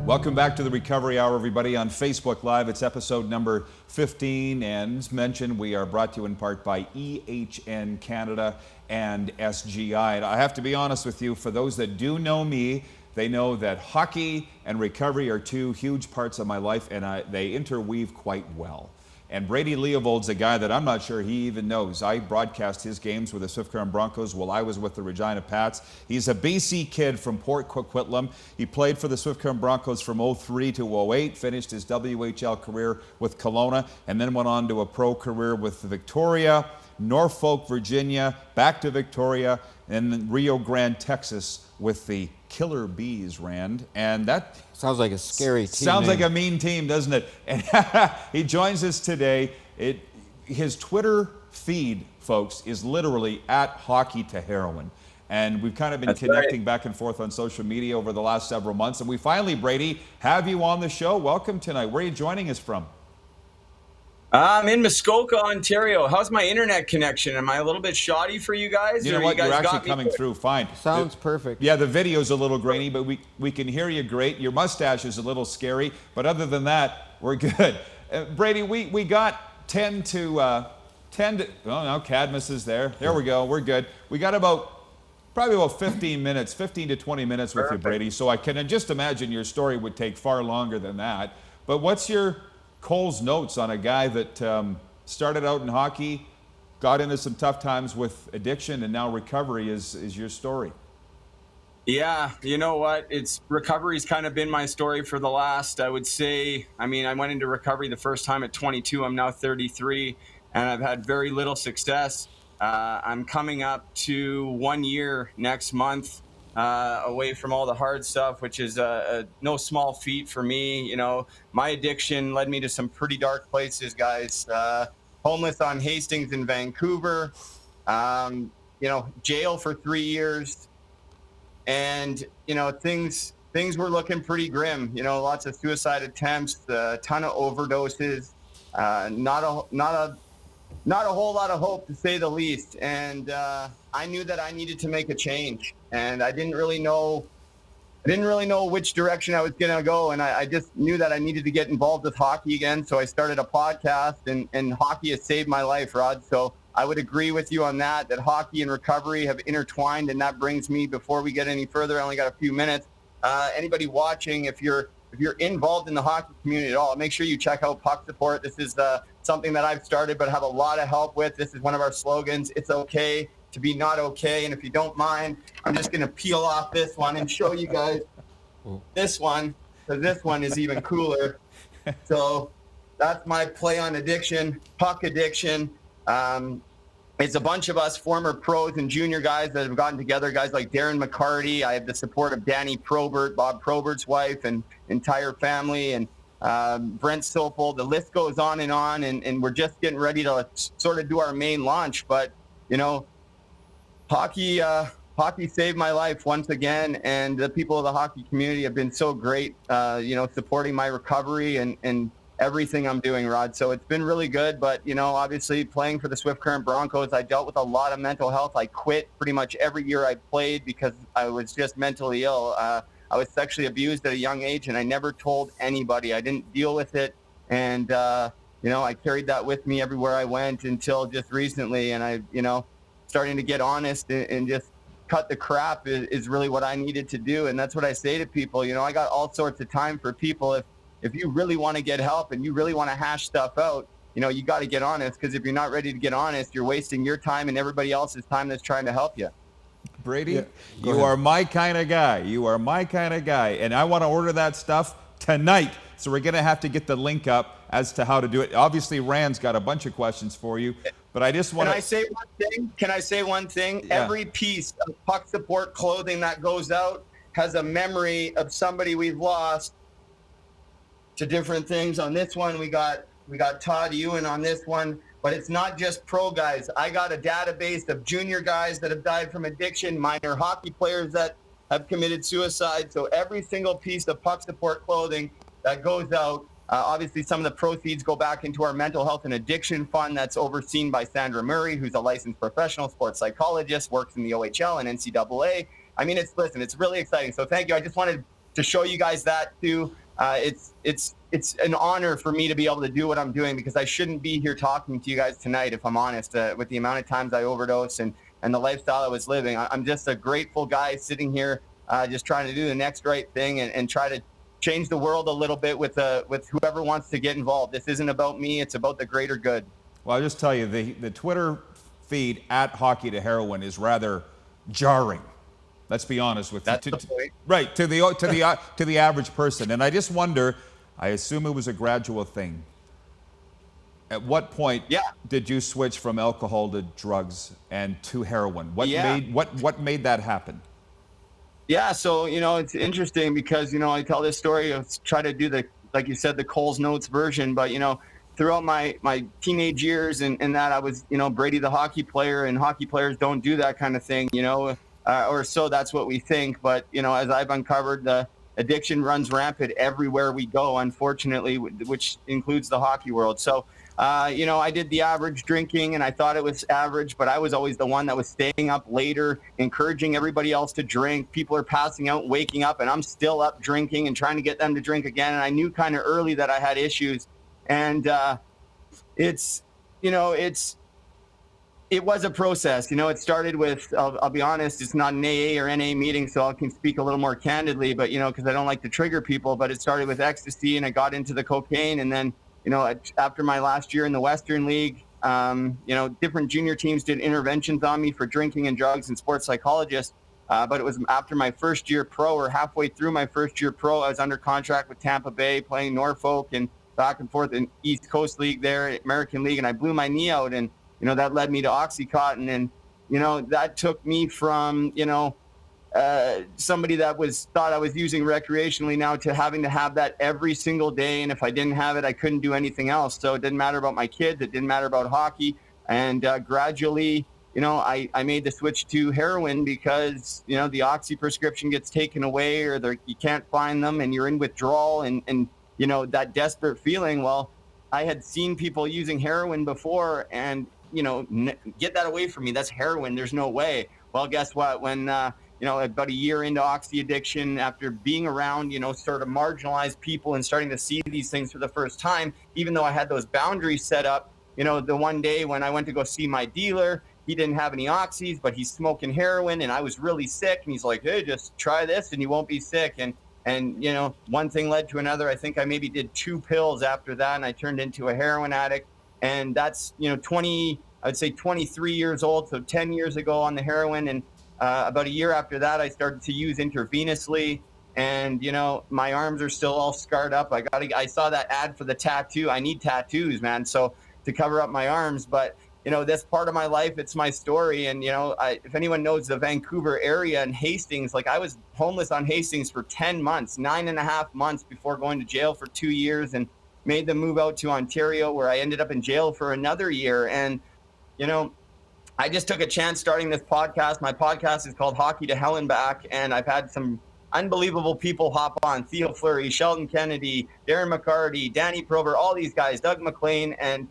Welcome back to the Recovery Hour, everybody, on Facebook Live. It's episode number 15, and as mentioned, we are brought to you in part by EHN Canada and SGI. And I have to be honest with you, for those that do know me, they know that hockey and recovery are two huge parts of my life, and they interweave quite well. And Brady Leavold's a guy that I'm not sure he even knows. I broadcast his games with the Swift Current Broncos while I was with the Regina Pats. He's a BC kid from Port Coquitlam. He played for the Swift Current Broncos from 03 to 08, finished his WHL career with Kelowna, and then went on to a pro career with Victoria, Norfolk, Virginia, back to Victoria, and then Rio Grande, Texas with the Killer Bees, Rand. And that sounds like a scary team. Sounds like a mean team, doesn't it? And he joins us today. His Twitter feed, folks, is literally at Hockey to Heroin. And we've kind of been connecting back and forth on social media over the last several months. And we finally, Brady, have you on the show. Welcome tonight. Where are you joining us from? I'm in Muskoka, Ontario. How's my internet connection? Am I a little bit shoddy for you guys? You know what? You're actually coming through fine. Sounds perfect. Yeah, the video's a little grainy, but we can hear you great. Your mustache is a little scary, but other than that, we're good. Brady, we got 10 to, oh no, Cadmus is there. There we go. We're good. We got probably about 15 minutes, 15 to 20 minutes with you, Brady. So I can just imagine your story would take far longer than that. But what's your Cole's notes on a guy that started out in hockey, got into some tough times with addiction, and now recovery is your story? Yeah, you know what? Recovery's kind of been my story for the last, I would say, I went into recovery the first time at 22. I'm now 33, and I've had very little success. I'm coming up to 1 year next month away from all the hard stuff, which is no small feat for me. You know, my addiction led me to some pretty dark places, guys. Homeless on Hastings in Vancouver, jail for 3 years. And, things were looking pretty grim. Lots of suicide attempts, a ton of overdoses, not a whole lot of hope, to say the least. And I knew that I needed to make a change, and I didn't really know which direction I was going to go. And I just knew that I needed to get involved with hockey again. So I started a podcast, and hockey has saved my life, Rod. So I would agree with you on that hockey and recovery have intertwined. And that brings me, before we get any further, I only got a few minutes. Anybody watching, if you're involved in the hockey community at all, make sure you check out Puck Support. This is something that I've started but have a lot of help with. This is one of our slogans. It's okay to be not okay. And if you don't mind, I'm just going to peel off this one and show you guys this one, because this one is even cooler. So that's my play on addiction, puck addiction. It's a bunch of us former pros and junior guys that have gotten together, guys like Darren McCarty. I have the support of Danny Probert, Bob Probert's wife, and entire family, and Brent Sopel. The list goes on, and we're just getting ready to sort of do our main launch. But, hockey saved my life once again, and the people of the hockey community have been so great, supporting my recovery and everything I'm doing, Rod. So it's been really good. But, obviously playing for the Swift Current Broncos, I dealt with a lot of mental health. I quit pretty much every year I played because I was just mentally ill. I was sexually abused at a young age, and I never told anybody. I didn't deal with it. And, I carried that with me everywhere I went until just recently. And I, starting to get honest and just cut the crap is really what I needed to do. And that's what I say to people. I got all sorts of time for people. If you really want to get help and you really want to hash stuff out, you got to get honest, because if you're not ready to get honest, you're wasting your time and everybody else's time that's trying to help you. Brady, you are my kind of guy. You are my kind of guy. And I want to order that stuff tonight. So we're going to have to get the link up as to how to do it. Obviously, Rand's got a bunch of questions for you, but I just want to... Can I say one thing? Yeah. Every piece of Puck Support clothing that goes out has a memory of somebody we've lost to different things. On this one, we got Todd Ewan on this one. But it's not just pro guys. I got a database of junior guys that have died from addiction, minor hockey players that have committed suicide. So every single piece of Puck Support clothing that goes out, obviously some of the proceeds go back into our mental health and addiction fund that's overseen by Sandra Murray, who's a licensed professional sports psychologist, works in the OHL and NCAA. It's really exciting. So thank you. I just wanted to show you guys that too. It's an honor for me to be able to do what I'm doing, because I shouldn't be here talking to you guys tonight, if I'm honest, with the amount of times I overdose and the lifestyle I was living. I'm just a grateful guy sitting here, just trying to do the next right thing and try to change the world a little bit with whoever wants to get involved. This isn't about me. It's about the greater good. Well, I'll just tell you, the Twitter feed at Hockey to Heroin is rather jarring. Let's be honest with you. That's the point. Right, to the average person. And I just wonder, I assume it was a gradual thing. At what point did you switch from alcohol to drugs and to heroin? What made that happen? Yeah, so it's interesting because I tell this story. I try to do like you said, the Coles Notes version, but throughout my teenage years and that, I was Brady the hockey player, and hockey players don't do that kind of thing, or so that's what we think. But as I've uncovered, the addiction runs rampant everywhere we go, unfortunately, which includes the hockey world. So I did the average drinking, and I thought it was average, but I was always the one that was staying up later, encouraging everybody else to drink. People are passing out, waking up, and I'm still up drinking and trying to get them to drink again. And I knew kind of early that I had issues. And it was a process. It started with, I'll be honest, it's not an AA or NA meeting, so I can speak a little more candidly, but, because I don't like to trigger people, but it started with ecstasy, and I got into the cocaine. And then, after my last year in the Western League, different junior teams did interventions on me for drinking and drugs and sports psychologists. But it was after my first year pro, or halfway through my first year pro, I was under contract with Tampa Bay, playing Norfolk and back and forth in East Coast League there, American League, and I blew my knee out, and that led me to Oxycontin, and that took me from somebody that thought I was using recreationally now to having to have that every single day, and if I didn't have it, I couldn't do anything else. So it didn't matter about my kids, it didn't matter about hockey, and gradually, I made the switch to heroin because the oxy prescription gets taken away, or you can't find them, and you're in withdrawal, and that desperate feeling. Well, I had seen people using heroin before, and get that away from me. That's heroin. There's no way. Well, guess what? When about a year into oxy addiction, after being around sort of marginalized people and starting to see these things for the first time, even though I had those boundaries set up, the one day when I went to go see my dealer, he didn't have any oxys, but he's smoking heroin, and I was really sick, and he's like, hey, just try this and you won't be sick. And one thing led to another. I think I maybe did 2 pills after that, and I turned into a heroin addict. And that's, I'd say 23 years old. So 10 years ago on the heroin. And about a year after that, I started to use intravenously. And, my arms are still all scarred up. I saw that ad for the tattoo. I need tattoos, man. So to cover up my arms. But, that's part of my life. It's my story. And, if anyone knows the Vancouver area and Hastings, I was homeless on Hastings for 10 months, 9.5 months before going to jail for 2 years, and made the move out to Ontario, where I ended up in jail for another year. And, I just took a chance starting this podcast. My podcast is called Hockey to Hell and Back. And I've had some unbelievable people hop on: Theo Fleury, Sheldon Kennedy, Darren McCarty, Danny Prober, all these guys, Doug McLean. And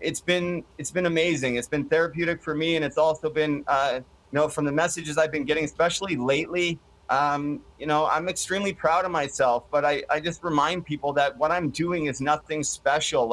it's been amazing. It's been therapeutic for me. And it's also been, from the messages I've been getting, especially lately, I'm extremely proud of myself, but I just remind people that what I'm doing is nothing special.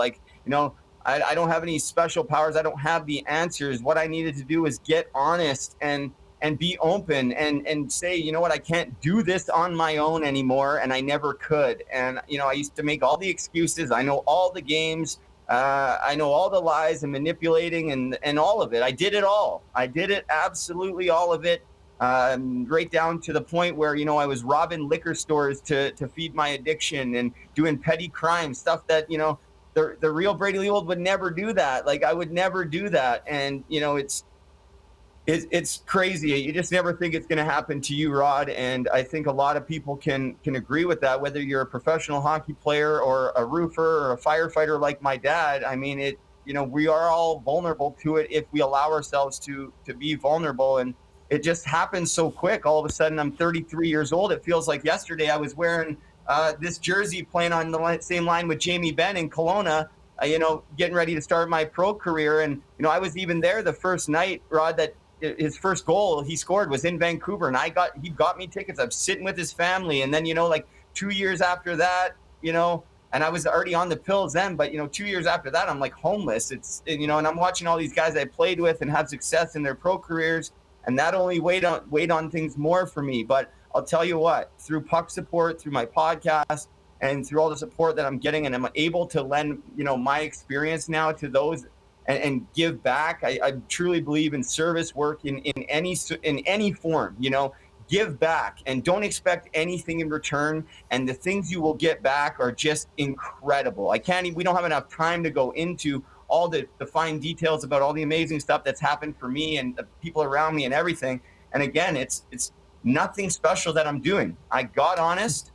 I don't have any special powers. I don't have the answers. What I needed to do is get honest and be open and say, you know what, I can't do this on my own anymore. And I never could. And, I used to make all the excuses. I know all the games. I know all the lies and manipulating and all of it. I did it all. I did it, absolutely all of it. Right down to the point where, I was robbing liquor stores to feed my addiction and doing petty crime stuff that, the real Brady Leavold would never do that. I would never do that. And, it's crazy. You just never think it's going to happen to you, Rod. And I think a lot of people can agree with that, whether you're a professional hockey player or a roofer or a firefighter like my dad. I mean, we are all vulnerable to it if we allow ourselves to be vulnerable. And it just happens so quick. All of a sudden, I'm 33 years old. It feels like yesterday I was wearing this jersey, playing on the same line with Jamie Benn in Kelowna, getting ready to start my pro career. And, I was even there the first night, Rod, that his first goal he scored was in Vancouver, and he got me tickets. I'm sitting with his family, and then like 2 years after that, and I was already on the pills then, but 2 years after that, I'm like homeless. And I'm watching all these guys I played with and have success in their pro careers, and that only weighed on things more for me. But I'll tell you what, through puck support, through my podcast, and through all the support that I'm getting, and I'm able to lend my experience now to those and give back. I truly believe in service work in any form. Give back and don't expect anything in return. And the things you will get back are just incredible. We don't have enough time to go into all the fine details about all the amazing stuff that's happened for me and the people around me and everything. And again, it's nothing special that I'm doing. I got honest,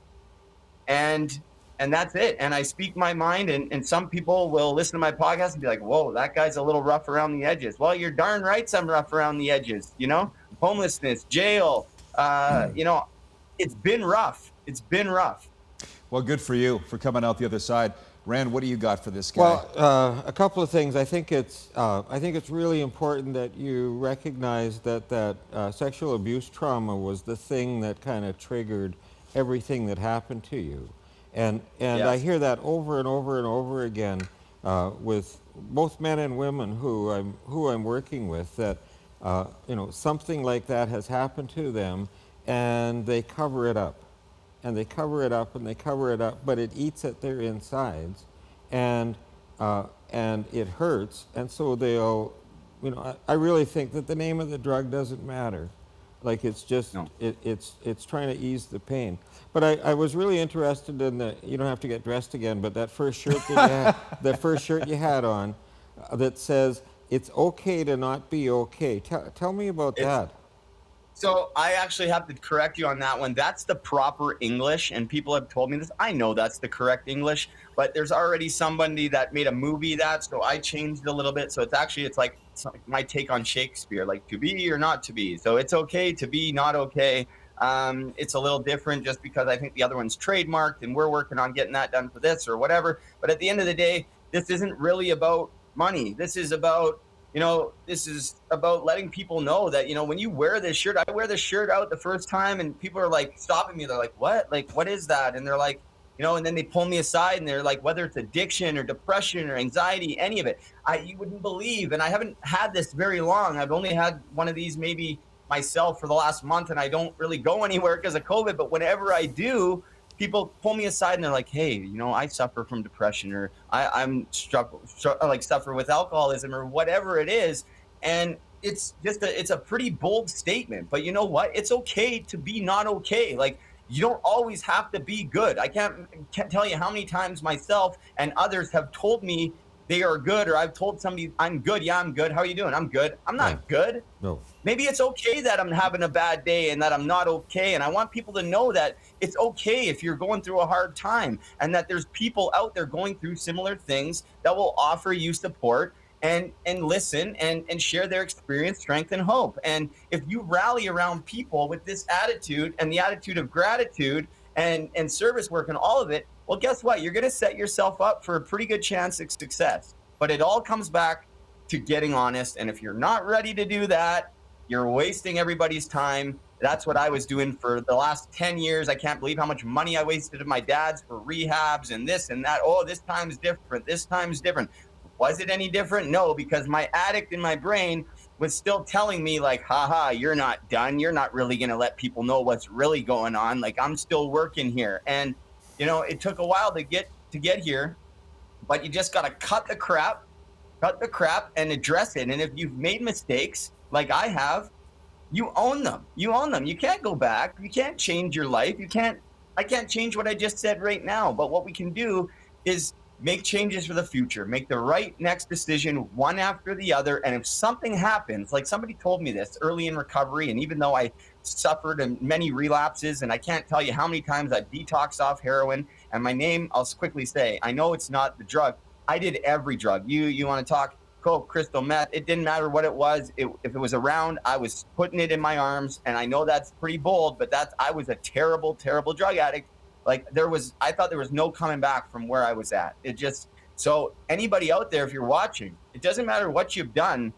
and that's it. And I speak my mind, and some people will listen to my podcast and be like, whoa, that guy's a little rough around the edges. Well, you're darn right I'm rough around the edges. Homelessness, jail, it's been rough. It's been rough. Well, good for you for coming out the other side. Rand, what do you got for this guy? Well, a couple of things. I think it's really important that you recognize that sexual abuse trauma was the thing that kind of triggered everything that happened to you. And Yes. I hear that over and over and over again with both men and women who I'm working with, that something like that has happened to them, and they cover it up, and they cover it up, and they cover it up, but it eats at their insides, and it hurts, and so they'll, I really think that the name of the drug doesn't matter. Like, it's just, No. it's trying to ease the pain. But I was really interested in you don't have to get dressed again, but that first shirt that you had, that first shirt you had on that says, it's okay to not be okay. Tell me about that. So I actually have to correct you on that one. That's the proper English, and people have told me this. I know that's the correct English, but there's already somebody that made a movie so I changed it a little bit. So it's like my take on Shakespeare, like to be or not to be. So it's okay to be not okay. It's a little different just because I think the other one's trademarked, and we're working on getting that done for this or whatever. But at the end of the day, this isn't really about money. This is about letting people know that, when you wear this shirt, I wear this shirt out the first time, and people are like stopping me. They're like, what? Like, what is that? And they're like, and then they pull me aside, and they're like, whether it's addiction or depression or anxiety, any of it, you wouldn't believe. And I haven't had this very long. I've only had one of these maybe myself for the last month, and I don't really go anywhere because of COVID. But whenever I do, people pull me aside and they're like, hey, I suffer from depression, or I'm suffer with alcoholism, or whatever it is. And it's just it's a pretty bold statement, but you know what? It's okay to be not okay. Like, you don't always have to be good. I can't tell you how many times myself and others have told me they are good, or I've told somebody I'm good. Yeah, I'm good. How are you doing? I'm good. I'm not good. No. Maybe it's okay that I'm having a bad day and that I'm not okay. And I want people to know that it's okay if you're going through a hard time, and that there's people out there going through similar things that will offer you support and listen and share their experience, strength, and hope. And if you rally around people with this attitude and the attitude of gratitude and service work and all of it, well, guess what? You're going to set yourself up for a pretty good chance of success. But it all comes back to getting honest. And if you're not ready to do that, you're wasting everybody's time. That's what I was doing for the last 10 years. I can't believe how much money I wasted at my dad's for rehabs and this and that. Oh, this time's different. This time's different. Was it any different? No, because my addict in my brain was still telling me, like, haha, you're not done. You're not really going to let people know what's really going on. Like, I'm still working here. And, it took a while to get here, but you just got to cut the crap and address it. And if you've made mistakes like I have, you own them. You can't go back. You can't change your life. I can't change what I just said right now. But what we can do is make changes for the future, make the right next decision one after the other. And if something happens, like somebody told me this early in recovery, and even though I suffered in many relapses, and I can't tell you how many times I detoxed off heroin, and my name, I'll quickly say, I know it's not the drug. I did every drug. You want to talk coke, crystal meth, it didn't matter what it was. If it was around, I was putting it in my arms. And I know that's pretty bold, but I was a terrible, terrible drug addict. Like, I thought there was no coming back from where I was at. So anybody out there, if you're watching, it doesn't matter what you've done.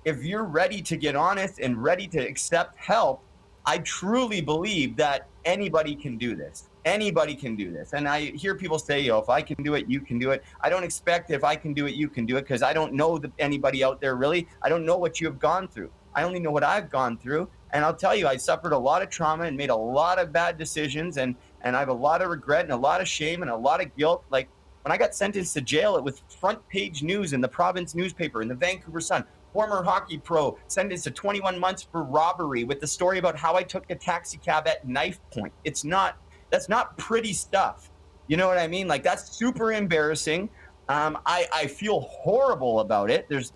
if you're ready to get honest and ready to accept help, I truly believe that anybody can do this. Anybody can do this. And I hear people say, if I can do it, you can do it. I don't expect if I can do it, you can do it, because I don't know anybody out there really. I don't know what you have gone through. I only know what I've gone through. And I'll tell you, I suffered a lot of trauma and made a lot of bad decisions. And I have a lot of regret and a lot of shame and a lot of guilt. Like when I got sentenced to jail, it was front page news in the province newspaper, in the Vancouver Sun. Former hockey pro sentenced to 21 months for robbery, with the story about how I took a taxi cab at knife point. That's not pretty stuff. You know what I mean? Like, that's super embarrassing. I feel horrible about it. There's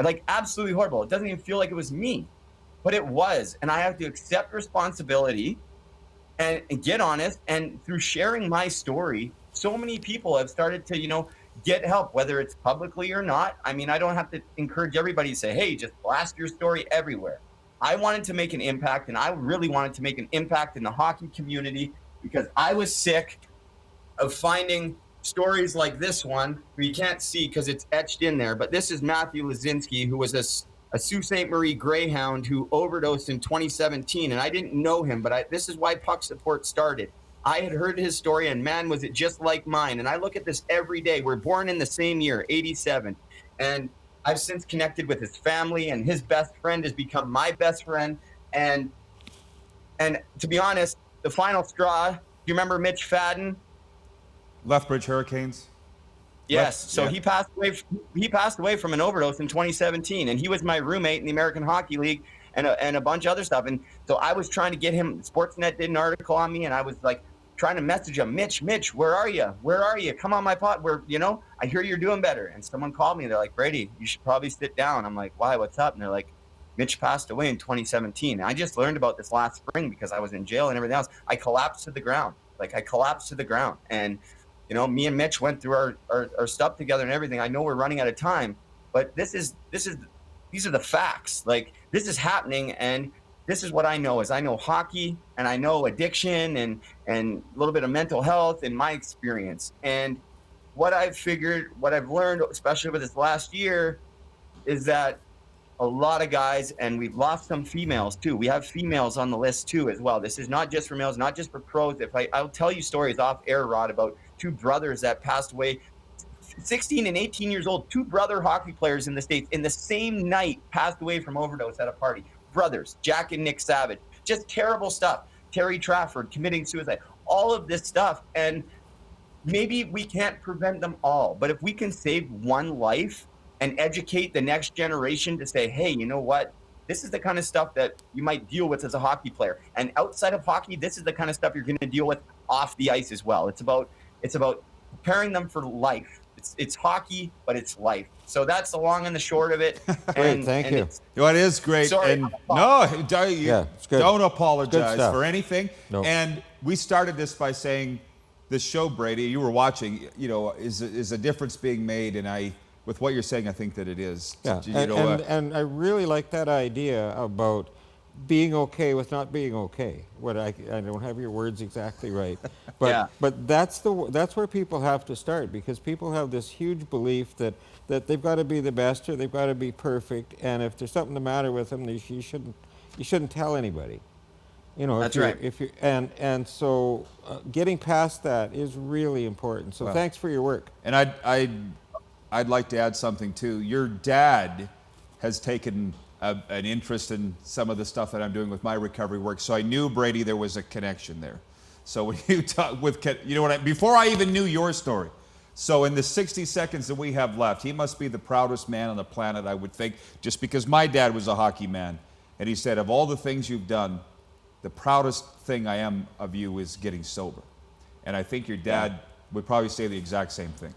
like absolutely horrible. It doesn't even feel like it was me, but it was. And I have to accept responsibility and get honest. And through sharing my story, so many people have started to, get help, whether it's publicly or not. I mean, I don't have to encourage everybody to say, hey, just blast your story everywhere. I wanted to make an impact, and I really wanted to make an impact in the hockey community, because I was sick of finding stories like this one, where you can't see because it's etched in there. But this is Matthew Lazinski, who was a Sault Ste. Marie Greyhound who overdosed in 2017. And I didn't know him, but this is why Puck Support started. I had heard his story, and man, was it just like mine. And I look at this every day. We're born in the same year, 87. And I've since connected with his family, and his best friend has become my best friend. And to be honest, the final straw, do you remember Mitch Fadden? Lethbridge Hurricanes. Yes. So he passed away. He passed away from an overdose in 2017, and he was my roommate in the American Hockey League and a bunch of other stuff. And so I was trying to get him. Sportsnet did an article on me, and I was like trying to message him, Mitch, where are you? Where are you? Come on my pod. I hear you're doing better. And someone called me. They're like, Brady, you should probably sit down. I'm like, why? What's up? And they're like, Mitch passed away in 2017. And I just learned about this last spring because I was in jail and everything else. I collapsed to the ground. And me and Mitch went through our stuff together and everything. I know we're running out of time, but these are the facts. Like, this is happening, and this is what I know. Is I know hockey, and I know addiction and a little bit of mental health in my experience. And what I've learned, especially with this last year, is that a lot of guys, and we've lost some females too. We have females on the list too as well. This is not just for males, not just for pros. I'll tell you stories off air, Rod, about two brothers that passed away, 16 and 18 years old. Two brother hockey players in the States in the same night passed away from overdose at a party. Brothers, Jack and Nick Savage. Just terrible stuff. Terry Trafford committing suicide. All of this stuff. And maybe we can't prevent them all, but if we can save one life and educate the next generation to say, hey, you know what? This is the kind of stuff that you might deal with as a hockey player. And outside of hockey, this is the kind of stuff you're going to deal with off the ice as well. It's about preparing them for life. It's hockey, but it's life. So that's the long and the short of it. Great, thank you. It is great. Sorry, and it's good. Don't apologize Good for anything. No. And we started this by saying, this show, Brady, you were watching, is a difference being made, and with what you're saying, I think that it is. Yeah, and I really like that idea about being okay with not being okay. I don't have your words exactly right, but Yeah. but that's where people have to start, because people have this huge belief that they've got to be the best or they've got to be perfect, and if there's something the matter with them, you shouldn't tell anybody. That's right. So getting past that is really important. So thanks for your work. And I'd like to add something too. Your dad has taken an interest in some of the stuff that I'm doing with my recovery work. So I knew, Brady, there was a connection there. So when you talk before I even knew your story. So in the 60 seconds that we have left, he must be the proudest man on the planet, I would think, just because my dad was a hockey man. And he said, of all the things you've done, the proudest thing I am of you is getting sober. And I think your dad would probably say the exact same thing.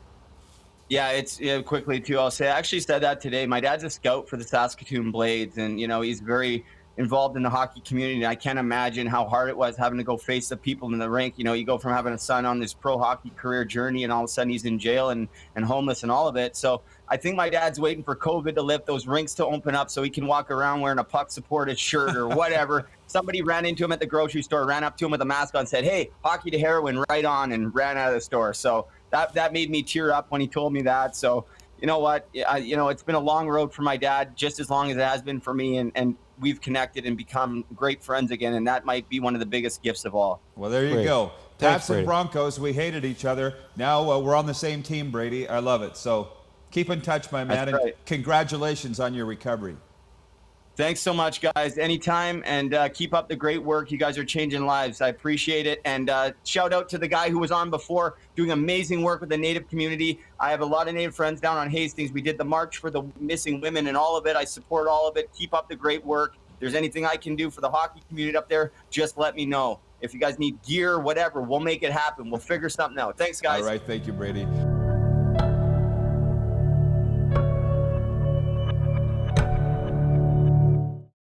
Yeah, quickly too. I'll say I actually said that today. My dad's a scout for the Saskatoon Blades, and he's very involved in the hockey community. And I can't imagine how hard it was having to go face the people in the rink. You go from having a son on this pro hockey career journey, and all of a sudden he's in jail and homeless and all of it. So I think my dad's waiting for COVID to lift, those rinks to open up, so he can walk around wearing a Puck supported shirt or whatever. Somebody ran into him at the grocery store, ran up to him with a mask on, said, "Hey, hockey to heroin, right on," and ran out of the store. So that made me tear up when he told me that. So you know what? You know, it's been a long road for my dad, just as long as it has been for me, and we've connected and become great friends again, and that might be one of the biggest gifts of all. Well, there you Great. go. Thanks, Pats and Brady. Broncos, we hated each other. Now we're on the same team, Brady. I love it. So keep in touch, my man, That's and right. congratulations on your recovery. Thanks so much, guys. Anytime, and keep up the great work. You guys are changing lives. I appreciate it. And shout out to the guy who was on before, doing amazing work with the Native community. I have a lot of Native friends down on Hastings. We did the March for the Missing Women and all of it. I support all of it. Keep up the great work. If there's anything I can do for the hockey community up there, just let me know. If you guys need gear, whatever, we'll make it happen. We'll figure something out. Thanks, guys. All right. Thank you, Brady.